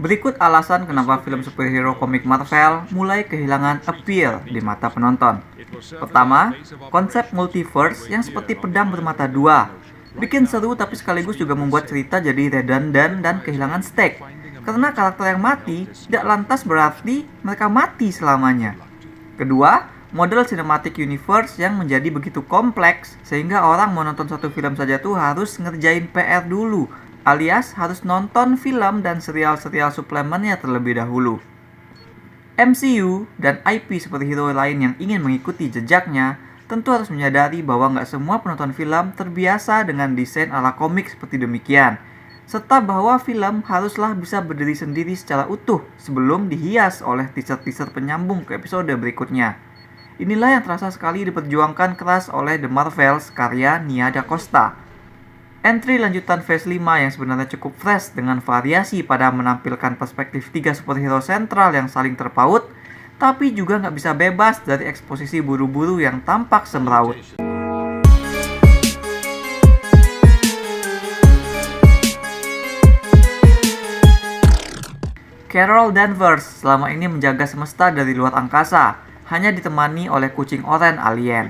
Berikut alasan kenapa film superhero komik Marvel mulai kehilangan appeal di mata penonton. Pertama, konsep multiverse yang seperti pedang bermata dua. Bikin seru tapi sekaligus juga membuat cerita jadi redundant dan kehilangan stake. Karena karakter yang mati tidak lantas berarti mereka mati selamanya. Kedua, model cinematic universe yang menjadi begitu kompleks sehingga orang mau nonton satu film saja tuh harus ngerjain PR dulu, alias harus nonton film dan serial-serial suplemennya terlebih dahulu. MCU dan IP superhero lain yang ingin mengikuti jejaknya tentu harus menyadari bahwa nggak semua penonton film terbiasa dengan desain ala komik seperti demikian, serta bahwa film haruslah bisa berdiri sendiri secara utuh sebelum dihias oleh teaser-teaser penyambung ke episode berikutnya. Inilah yang terasa sekali diperjuangkan keras oleh The Marvels karya Nia Da Costa. Entry lanjutan Phase 5 yang sebenarnya cukup fresh dengan variasi pada menampilkan perspektif 3 superhero sentral yang saling terpaut, tapi juga nggak bisa bebas dari eksposisi buru-buru yang tampak semeraut. Carol Danvers selama ini menjaga semesta dari luar angkasa, hanya ditemani oleh kucing oranye alien.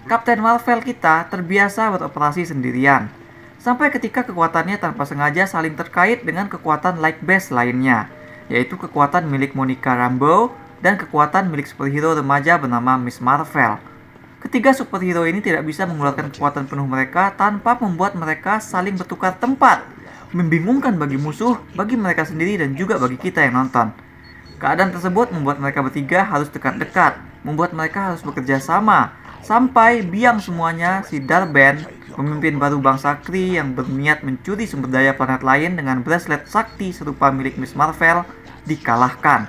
Kapten Marvel kita terbiasa beroperasi sendirian, sampai ketika kekuatannya tanpa sengaja saling terkait dengan kekuatan like-based lainnya, yaitu kekuatan milik Monica Rambeau dan kekuatan milik superhero remaja bernama Miss Marvel. Ketiga superhero ini tidak bisa mengeluarkan kekuatan penuh mereka tanpa membuat mereka saling bertukar tempat, membingungkan bagi musuh, bagi mereka sendiri dan juga bagi kita yang nonton. Keadaan tersebut membuat mereka bertiga harus dekat-dekat, membuat mereka harus bekerja sama, sampai biang semuanya si Dar-Benn, pemimpin baru bangsa Kree yang berniat mencuri sumber daya planet lain dengan bracelet sakti serupa milik Miss Marvel, dikalahkan.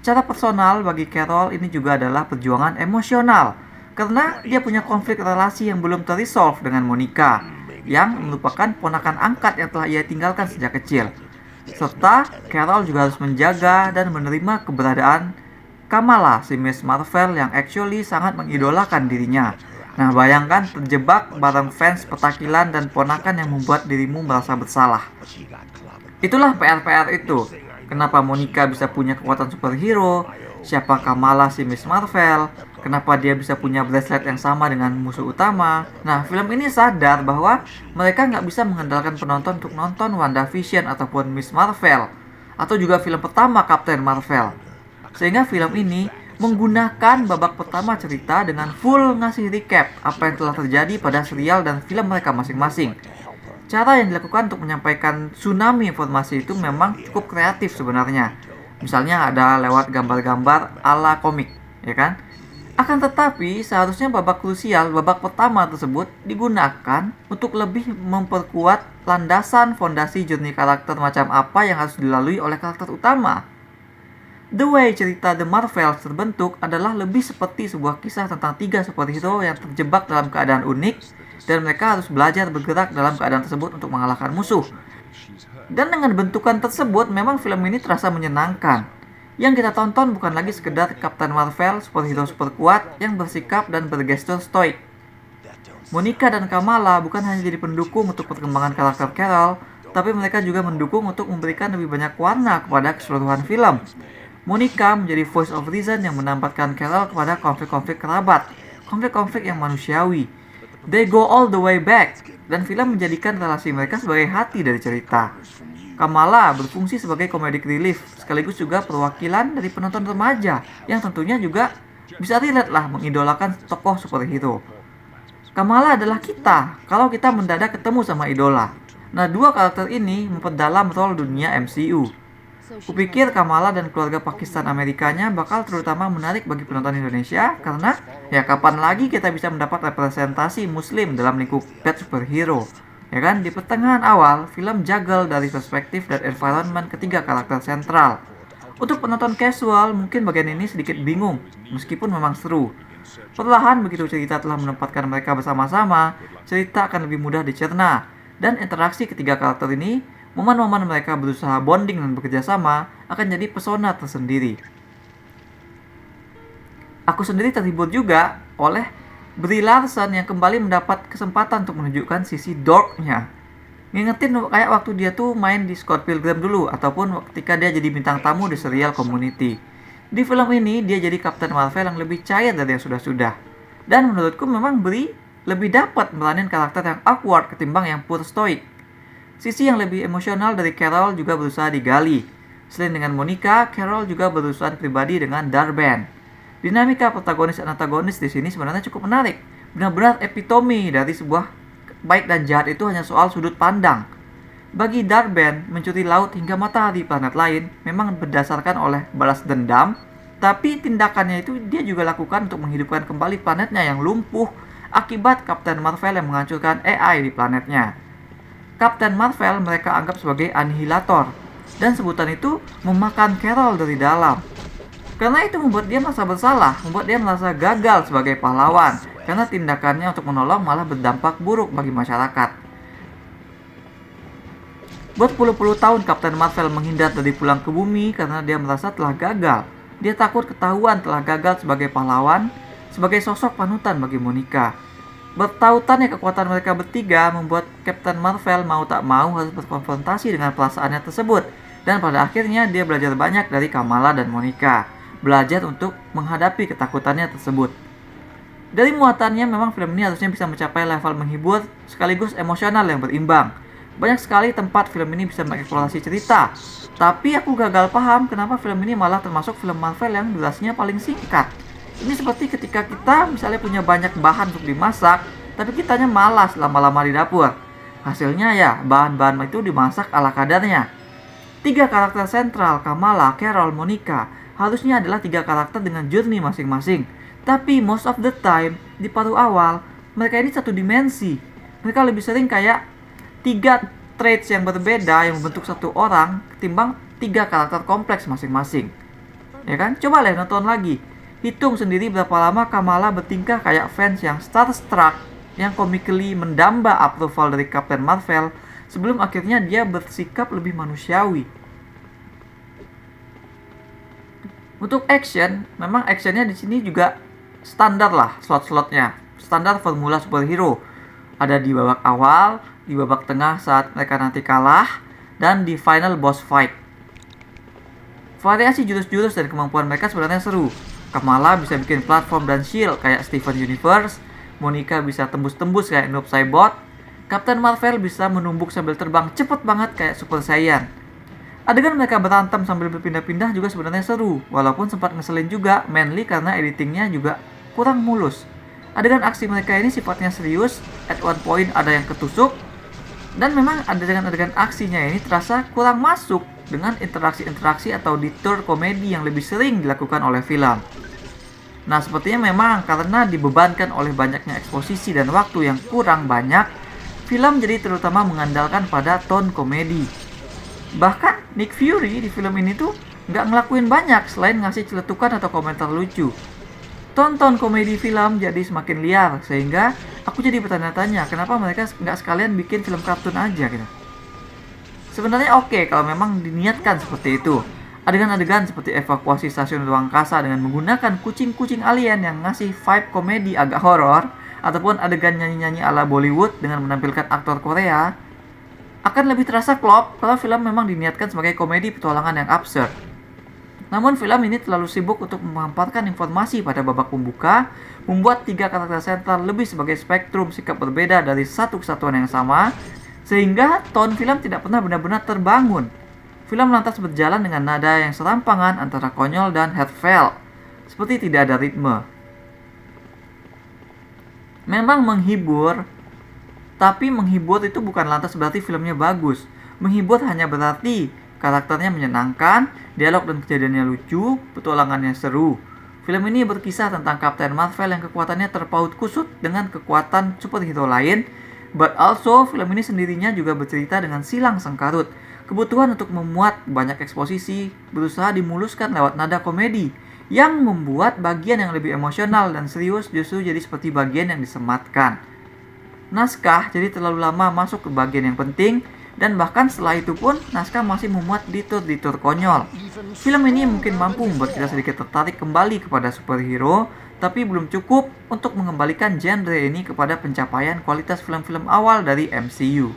Secara personal, bagi Carol ini juga adalah perjuangan emosional, karena dia punya konflik relasi yang belum terresolve dengan Monica, yang merupakan ponakan angkat yang telah ia tinggalkan sejak kecil. Serta Carol juga harus menjaga dan menerima keberadaan Kamala, si Miss Marvel yang actually sangat mengidolakan dirinya. Nah, bayangkan terjebak bareng fans petakilan dan ponakan yang membuat dirimu merasa bersalah. Itulah PR-PR itu. Kenapa Monica bisa punya kekuatan superhero? Siapa Kamala, si Miss Marvel? Kenapa dia bisa punya bracelet yang sama dengan musuh utama? Nah, film ini sadar bahwa mereka nggak bisa mengandalkan penonton untuk nonton WandaVision ataupun Miss Marvel, atau juga film pertama Captain Marvel. Sehingga film ini menggunakan babak pertama cerita dengan full ngasih recap apa yang telah terjadi pada serial dan film mereka masing-masing. Cara yang dilakukan untuk menyampaikan tsunami informasi itu memang cukup kreatif sebenarnya. Misalnya ada lewat gambar-gambar ala komik, ya kan? Akan tetapi, seharusnya babak krusial, babak pertama tersebut digunakan untuk lebih memperkuat landasan fondasi journey karakter macam apa yang harus dilalui oleh karakter utama. The way cerita The Marvels terbentuk adalah lebih seperti sebuah kisah tentang 3 superhero yang terjebak dalam keadaan unik, dan mereka harus belajar bergerak dalam keadaan tersebut untuk mengalahkan musuh. Dan dengan bentukan tersebut, memang film ini terasa menyenangkan. Yang kita tonton bukan lagi sekedar Captain Marvel, superhero super kuat yang bersikap dan bergestur stoik. Monica dan Kamala bukan hanya jadi pendukung untuk perkembangan karakter Carol, tapi mereka juga mendukung untuk memberikan lebih banyak warna kepada keseluruhan film. Monica menjadi voice of reason yang menempatkan Carol kepada konflik-konflik kerabat, konflik-konflik yang manusiawi. They go all the way back, dan film menjadikan relasi mereka sebagai hati dari cerita. Kamala berfungsi sebagai comedic relief, sekaligus juga perwakilan dari penonton remaja yang tentunya juga bisa relate lah mengidolakan tokoh superhero. Kamala adalah kita, kalau kita mendadak ketemu sama idola. Nah, dua karakter ini memperdalam role dunia MCU. Kupikir Kamala dan keluarga Pakistan Amerikanya bakal terutama menarik bagi penonton Indonesia karena ya kapan lagi kita bisa mendapat representasi muslim dalam lingkup bad superhero. Ya kan, di pertengahan awal, film juggle dari perspektif dan environment ketiga karakter sentral. Untuk penonton casual, mungkin bagian ini sedikit bingung, meskipun memang seru. Perlahan begitu cerita telah menempatkan mereka bersama-sama, cerita akan lebih mudah dicerna. Dan interaksi ketiga karakter ini, momen-momen mereka berusaha bonding dan bekerja sama, akan jadi pesona tersendiri. Aku sendiri terhibur juga oleh Brie Larson yang kembali mendapat kesempatan untuk menunjukkan sisi dorknya. Ngingetin kayak waktu dia tuh main di Scott Pilgrim dulu, ataupun ketika dia jadi bintang tamu di serial Community. Di film ini, dia jadi Captain Marvel yang lebih cair dari yang sudah-sudah. Dan menurutku memang Brie lebih dapat meranin karakter yang awkward ketimbang yang pure stoic. Sisi yang lebih emosional dari Carol juga berusaha digali. Selain dengan Monica, Carol juga berurusan pribadi dengan Dar-Benn. Dinamika protagonis dan antagonis di sini sebenarnya cukup menarik. Benar-benar epitome dari sebuah baik dan jahat itu hanya soal sudut pandang. Bagi Dar-Benn, mencuri laut hingga matahari planet lain memang berdasarkan oleh balas dendam, tapi tindakannya itu dia juga lakukan untuk menghidupkan kembali planetnya yang lumpuh akibat Captain Marvel yang menghancurkan AI di planetnya. Captain Marvel mereka anggap sebagai anihilator, dan sebutan itu memakan Carol dari dalam. Karena itu membuat dia merasa bersalah, membuat dia merasa gagal sebagai pahlawan, karena tindakannya untuk menolong malah berdampak buruk bagi masyarakat. Berpuluh-puluh tahun Captain Marvel menghindar dari pulang ke bumi karena dia merasa telah gagal. Dia takut ketahuan telah gagal sebagai pahlawan, sebagai sosok panutan bagi Monica. Bertautannya kekuatan mereka bertiga membuat Captain Marvel mau tak mau harus berkonfrontasi dengan perasaannya tersebut. Dan pada akhirnya dia belajar banyak dari Kamala dan Monica. Belajar untuk menghadapi ketakutannya tersebut. Dari muatannya memang film ini harusnya bisa mencapai level menghibur sekaligus emosional yang berimbang. Banyak sekali tempat film ini bisa mengeksplorasi cerita. Tapi aku gagal paham kenapa film ini malah termasuk film Marvel yang durasinya paling singkat. Ini seperti ketika kita misalnya punya banyak bahan untuk dimasak, tapi kitanya malas lama-lama di dapur. Hasilnya ya, bahan-bahan itu dimasak ala kadarnya. 3 karakter sentral, Kamala, Carol, Monica, harusnya adalah 3 karakter dengan journey masing-masing. Tapi most of the time, di paruh awal, mereka ini satu dimensi. Mereka lebih sering kayak 3 traits yang berbeda yang membentuk satu orang ketimbang 3 karakter kompleks masing-masing. Ya kan? Coba lihat nonton lagi. Hitung sendiri berapa lama Kamala bertingkah kayak fans yang starstruck, yang comically mendamba approval dari Captain Marvel, sebelum akhirnya dia bersikap lebih manusiawi. Untuk action, memang actionnya di sini juga standar lah slot-slotnya, standar formula superhero. Ada di babak awal, di babak tengah saat mereka nanti kalah, dan di final boss fight. Variasi jurus-jurus dan kemampuan mereka sebenarnya seru. Kamala bisa bikin platform dan shield kayak Steven Universe, Monica bisa tembus-tembus kayak Noob Saibot, Captain Marvel bisa menumbuk sambil terbang cepet banget kayak Super Saiyan. Adegan mereka berantem sambil berpindah-pindah juga sebenarnya seru, walaupun sempat ngeselin juga, mainly karena editingnya juga kurang mulus. Adegan aksi mereka ini sifatnya serius, at one point ada yang ketusuk, dan memang adegan-adegan aksinya ini terasa kurang masuk dengan interaksi-interaksi atau detour komedi yang lebih sering dilakukan oleh film. Nah, sepertinya memang karena dibebankan oleh banyaknya eksposisi dan waktu yang kurang banyak, film jadi terutama mengandalkan pada tone komedi. Bahkan Nick Fury di film ini tuh nggak ngelakuin banyak selain ngasih celetukan atau komentar lucu. Tonton komedi film jadi semakin liar, sehingga aku jadi bertanya-tanya kenapa mereka nggak sekalian bikin film kartun aja gitu. Sebenarnya oke kalau memang diniatkan seperti itu. Adegan-adegan seperti evakuasi stasiun ruang angkasa dengan menggunakan kucing-kucing alien yang ngasih vibe komedi agak horor, ataupun adegan nyanyi-nyanyi ala Bollywood dengan menampilkan aktor Korea, akan lebih terasa klop kalau film memang diniatkan sebagai komedi petualangan yang absurd. Namun film ini terlalu sibuk untuk memaparkan informasi pada babak pembuka, membuat 3 karakter sentral lebih sebagai spektrum sikap berbeda dari satu kesatuan yang sama, sehingga tone film tidak pernah benar-benar terbangun. Film lantas berjalan dengan nada yang serampangan antara konyol dan heartfelt, seperti tidak ada ritme. Memang menghibur, tapi menghibur itu bukan lantas berarti filmnya bagus. Menghibur hanya berarti karakternya menyenangkan, dialog dan kejadiannya lucu, petualangannya seru. Film ini berkisah tentang Captain Marvel yang kekuatannya terpaut kusut dengan kekuatan superhero lain, but also film ini sendirinya juga bercerita dengan silang sengkarut. Kebutuhan untuk memuat banyak eksposisi berusaha dimuluskan lewat nada komedi, yang membuat bagian yang lebih emosional dan serius justru jadi seperti bagian yang disematkan. Naskah jadi terlalu lama masuk ke bagian yang penting, dan bahkan setelah itu pun naskah masih memuat detour-detour konyol. Film ini mungkin mampu membuat kita sedikit tertarik kembali kepada superhero, tapi belum cukup untuk mengembalikan genre ini kepada pencapaian kualitas film-film awal dari MCU.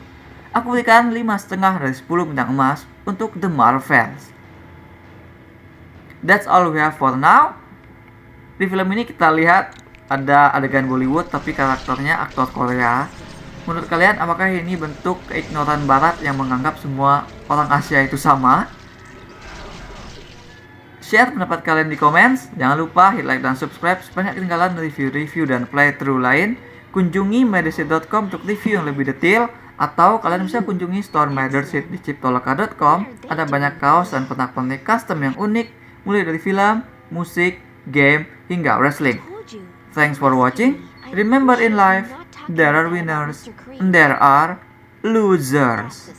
Aku berikan 5,5 dari 10 bintang emas untuk The Marvels. That's all we have for now. Di film ini kita lihat ada adegan Bollywood tapi karakternya aktor Korea. Menurut kalian apakah ini bentuk keignoran barat yang menganggap semua orang Asia itu sama? Share pendapat kalian di komen. Jangan lupa hit like dan subscribe supaya tidak ketinggalan review-review dan playthrough lain. Kunjungi myderseed.com untuk review yang lebih detail. Atau kalian bisa kunjungi store myderseed di ciptoloka.com. Ada banyak kaos dan pernak-pernik custom yang unik, mulai dari film, musik, game, hingga wrestling. Thanks for watching. Remember in life, there are winners and there are losers.